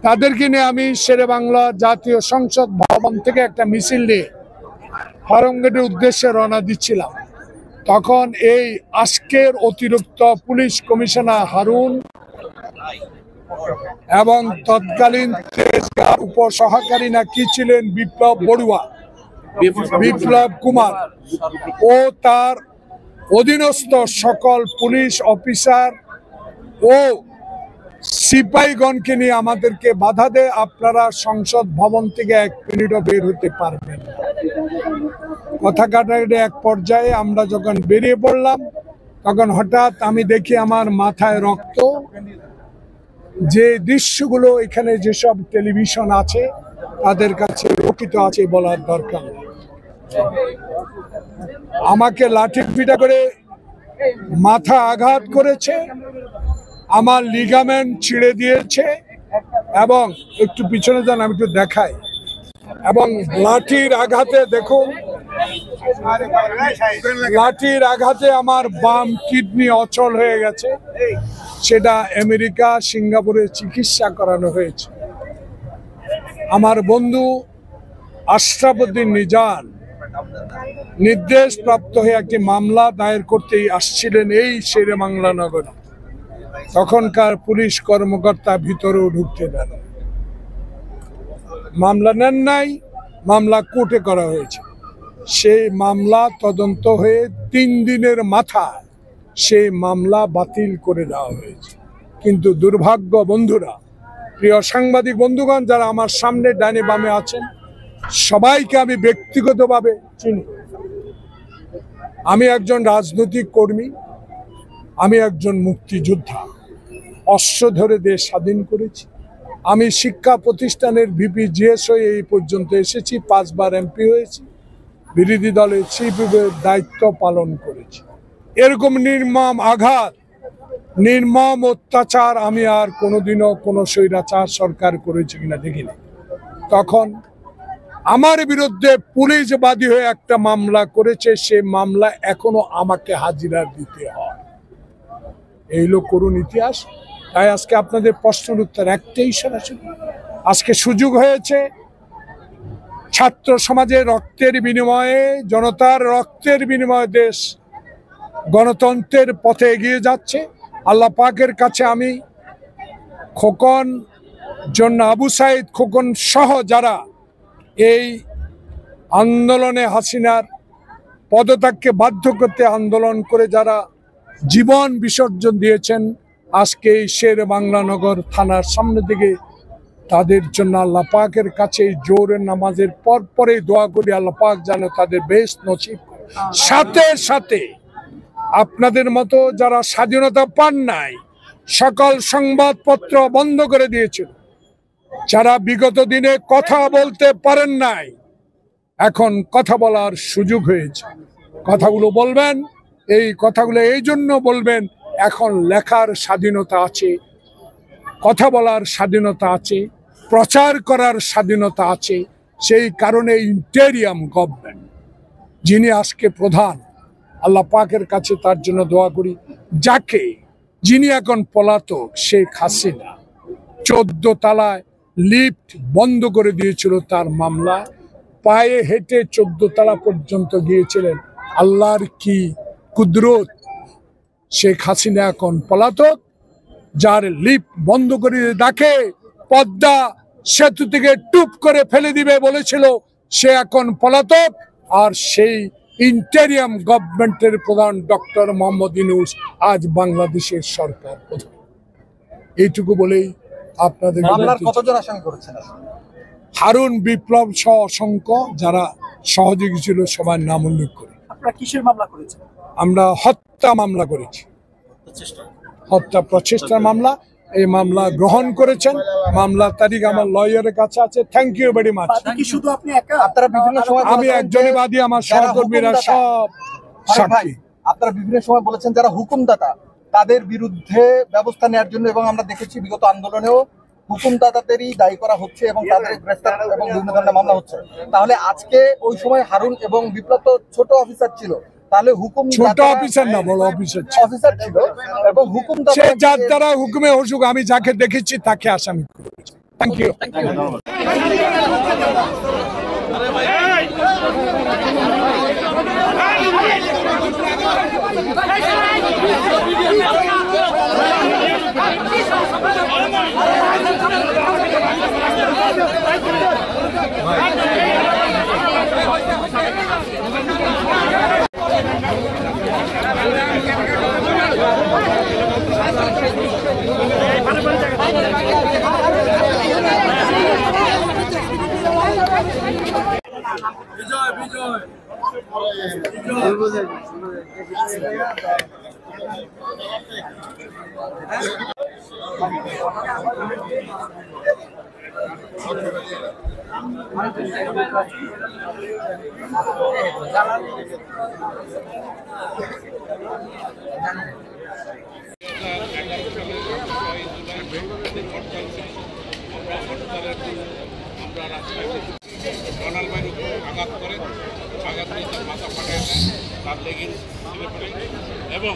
তাদেরকে নিয়ে আমি শেরেবাংলা জাতীয় সংসদ ভবন থেকে একটা মিছিল নিয়ে হরঙ্গেটের উদ্দেশ্যে রওনা দিচ্ছিলাম। তখন এই আজকের অতিরিক্ত পুলিশ কমিশনার হারুন এবং তৎকালীন উপসহকারী না কি ছিলেন বিপ্লব বড়ুয়া, বিপ্লব কুমার ও তার অধীনস্থ সকল পুলিশ অফিসার ও সিপাহীগণকে নিয়ে আমাদেরকে বাধা দেয়, আপনারা সংসদ ভবন থেকে 1 মিনিটও বের হতে পারবেন না। কথা কাটাকাটি এক পর্যায়ে আমরা যখন বেরিয়ে পড়লাম, তখন হঠাৎ আমি দেখি আমার মাথায় রক্ত। যে দৃশ্যগুলো এখানে যেসব টেলিভিশন আছে তাদের কাছে রক্ষিত আছে বলার দরকার নেই। আমাকে লাঠি পিটা করে মাথা আঘাত করেছে, আমার লিগামেন্ট ছিঁড়ে দিয়েছে এবং একটু পিছনে যান আমি একটু দেখাই, এবং লাঠির আঘাতে দেখুন, লাঠির আঘাতে আমার বাম কিডনি অচল হয়ে গেছে। সেটা আমেরিকা সিঙ্গাপুরে চিকিৎসা করানো হয়েছে। আমার বন্ধু আশরাফ উদ্দিন নিজান নির্দেশ প্রাপ্ত হয়ে একটি মামলা দায়ের করতেই আসছিলেন এই শেরেবাংলা নগরে। তখনকার পুলিশ কর্মকর্তা ভিতরেও ঢুকতে দেন, মামলা নেন নাই, মামলা কোর্টে করা হয়েছে। সেই মামলা তদন্ত হয়ে 3 দিনের মাথায় সেই মামলা বাতিল করে দেওয়া হয়েছে। কিন্তু দুর্ভাগ্য বন্ধুরা, প্রিয় সাংবাদিক বন্ধুগণ যারা আমার সামনে ডানে বামে আছেন, সবাইকে আমি ব্যক্তিগতভাবে চিনি। আমি একজন রাজনৈতিক কর্মী, আমি একজন মুক্তিযোদ্ধা, অস্ত্র ধরে দেশ স্বাধীন করেছি। আমি শিক্ষা প্রতিষ্ঠানের ভিপি জিএস হয়ে এই পর্যন্ত এসেছি, 5 বার এমপি হয়েছি, বিরোধী দলের চিফ হুইপের দায়িত্ব পালন করেছি। এরকম নির্মম আঘাত, নির্মম অত্যাচার আমি আর কোনোদিনও কোনো স্বৈরাচার সরকার করেছে কিনা দেখিনি। তখন আমার বিরুদ্ধে পুলিশ বাদী হয়ে একটা মামলা করেছে, সে মামলা এখনো আমাকে হাজিরা দিতে হয়। এই হলো করুণ ইতিহাস। তাই আজকে আপনাদের প্রশ্নের উত্তর একটাই সরাসরি, আজকে সুযোগ হয়েছে ছাত্র সমাজের রক্তের বিনিময়ে, জনতার রক্তের বিনিময়ে দেশ গণতন্ত্রের পথে এগিয়ে যাচ্ছে। আল্লাহ পাকের কাছে আমি খোকন জন্য আবু সাইদ খোকন সহ যারা এই আন্দোলনে হাসিনার পদত্যাগকে বাধ্য করতে আন্দোলন করে যারা জীবন বিসর্জন দিয়েছেন, আজকে এই শেরেবাংলা নগর থানার সামনে থেকে তাদের জন্য আল্লাহ পাকের কাছে জোহরের নামাজের পরে দোয়া করি, আল্লাহ পাক যেন তাদের বেশ নসিব। সাথে সাথে আপনাদের মতো যারা স্বাধীনতা পান নাই, সকল সংবাদপত্র বন্ধ করে দিয়েছিল, যারা বিগত দিনে কথা বলতে পারেন নাই, এখন কথা বলার সুযোগ হয়েছে। কথাগুলো বলবেন, এই কথাগুলো এই জন্য বলবেন, এখন লেখার স্বাধীনতা আছে, কথা বলার স্বাধীনতা আছে, প্রচার করার স্বাধীনতা আছে। সেই কারণে ইন্টেরিয়াম গভর্নমেন্ট যিনি আজকে প্রধান, আল্লাহ পাকের কাছে তার জন্য দোয়া করি, যিনি এখন পলাতক শেখ হাসিনা 14 তলায় লিফট বন্ধ করে দিয়েছিল তার মামলা, পায়ে হেঁটে 14 তলা পর্যন্ত গিয়েছিলেন। আল্লাহর কি কুদরত, শেখ হাসিনা এখন পলাতক। যার লিফট বন্ধ করে ডাকে পদ্মা সেতু থেকে টুপ করে ফেলে দিবে বলেছিল, সে এখন পলাতক। আর সেই ইন্টেরিয়াম গভর্নমেন্টের প্রধান ডক্টর মোহাম্মদ ইউনূস আজ বাংলাদেশের সরকার প্রধান। এইটুকু বলেই আপনাদের হারুন, বিপ্লব সহ অসংখ্য যারা সহযোগী ছিল সবার নাম উল্লেখ করে। আপনারা কিসের মামলা করেছেন? আমরা হত্যা মামলা করেছি, হত্যা প্রচেষ্টার মামলা। এই মামলা গ্রহণ করেছেন, মামলার তারিখ আমার লয়ারের কাছে আছে। Thank you very much. শুধু আপনি একা? আপনারা বিভিন্ন সময় আমি একজনই বাদী, আমার সহকর্মীরা সব সাক্ষী। আপনারা বিভিন্ন সময় বলেছেন যারা হুকুমদাতা তাদের বিরুদ্ধে ব্যবস্থা নেওয়ার জন্য, এবং আমরা দেখেছি বিগত আন্দোলনেও হুকুমদাতাদেরই দায়ী করা হচ্ছে এবং তাদের গ্রেফতার এবং বিভিন্ন ধরনের মামলা হচ্ছে। তাহলে আজকে ওই সময় হারুন এবং বিপ্লব তো ছোট অফিসার ছিল, তাহলে হুকুম ছোট অফিসার না, বড় অফিসার ছিল। অফিসার ছিল এবং হুকুম সে যার দ্বারা হুকুমে অসুখ, আমি যাকে দেখেছি তাকে আসামি করেছি। Thank you. আঘাত করে, আঘাত নিয়ে তার মাথা ফাটায় দেয়, তার লেগিংস ছিঁড়ে ফেলে এবং